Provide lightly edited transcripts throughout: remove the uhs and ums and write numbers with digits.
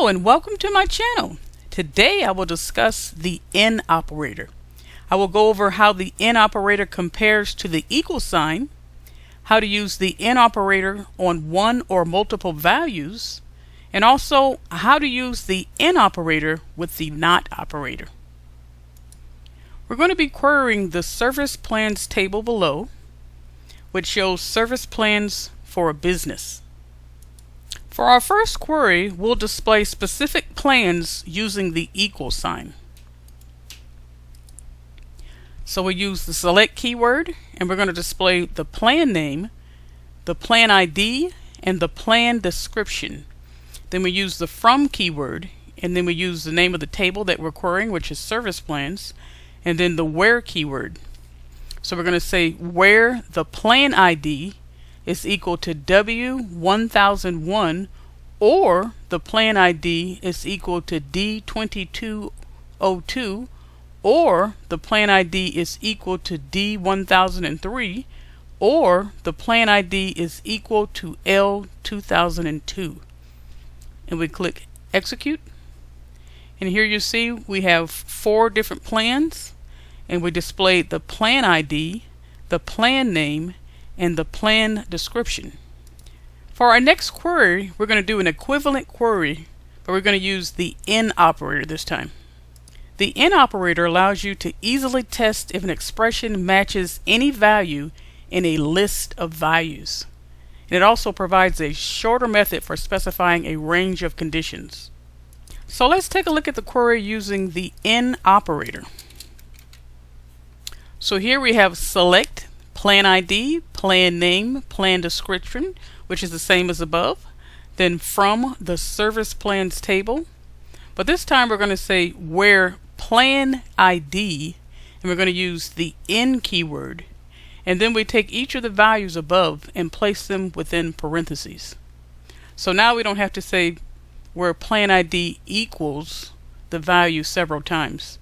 Hello and welcome to my channel. Today I will discuss the IN operator. I will go over how the IN operator compares to the equal sign, how to use the IN operator on one or multiple values, and also how to use the IN operator with the NOT operator. We're going to be querying the service plans table below, which shows service plans for a business. For our first query, we'll display specific plans using the equal sign. So we use the select keyword, and we're going to display the plan name, the plan ID, and the plan description. Then we use the from keyword, and then we use the name of the table that we're querying, which is service plans, and then the where keyword. So we're going to say where the plan ID is equal to W1001, or the plan ID is equal to D2202, or the plan ID is equal to D1003, or the plan ID is equal to L2002. And we click execute. And here you see we have 4 different plans, and we display the plan ID, the plan name, and the plan description. For our next query, we're going to do an equivalent query, but we're going to use the IN operator this time. The IN operator allows you to easily test if an expression matches any value in a list of values. And it also provides a shorter method for specifying a range of conditions. So let's take a look at the query using the IN operator. So here we have select plan ID, plan name, plan description, which is the same as above, then from the service plans table. But this time we're going to say where plan ID, and we're going to use the IN keyword, and then we take each of the values above and place them within parentheses. So now we don't have to say where plan ID equals the value several times.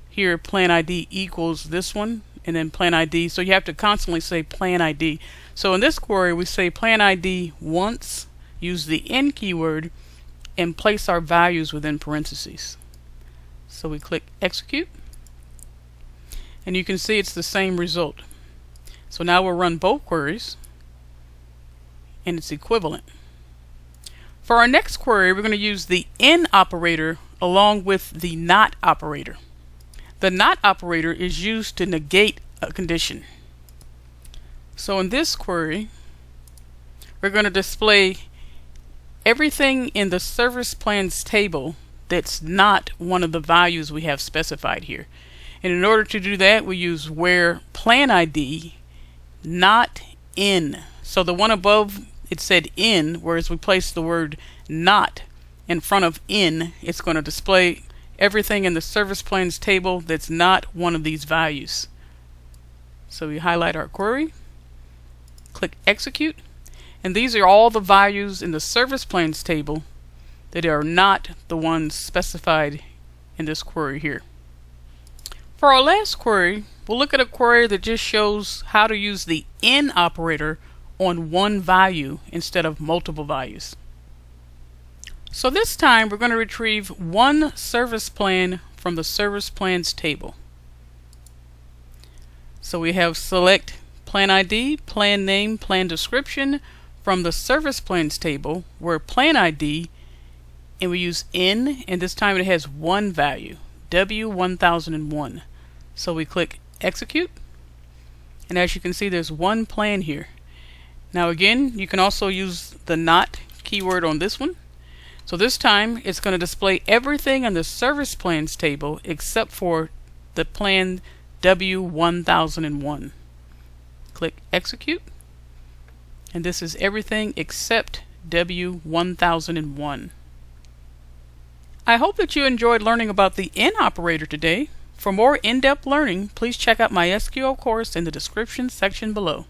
Here plan ID equals this one, and then plan ID, so you have to constantly say plan ID. So in this query we say plan ID once, use the IN keyword, and place our values within parentheses. So we click execute, and you can see it's the same result. So now we'll run both queries, and it's equivalent. For our next query, we're going to use the IN operator along with the NOT operator. The NOT operator is used to negate a condition. So in this query, we're going to display everything in the service plans table that's not one of the values we have specified here. And in order to do that, we use where plan ID, not in. So the one above, it said in, whereas we placed the word not in front of in, it's going to display everything in the service plans table that's not one of these values. So we highlight our query, click execute, and these are all the values in the service plans table that are not the ones specified in this query here. For our last query, we'll look at a query that just shows how to use the IN operator on one value instead of multiple values. So this time we're going to retrieve one service plan from the service plans table. So we have select plan ID, plan name, plan description from the service plans table, where plan ID, and we use IN, and this time it has one value, W1001. So we click execute, and as you can see there's one plan here. Now again, you can also use the NOT keyword on this one. So this time it's going to display everything on the service plans table except for the plan W1001. Click execute, and this is everything except W1001. I hope that you enjoyed learning about the IN operator today. For more in-depth learning, please check out my SQL course in the description section below.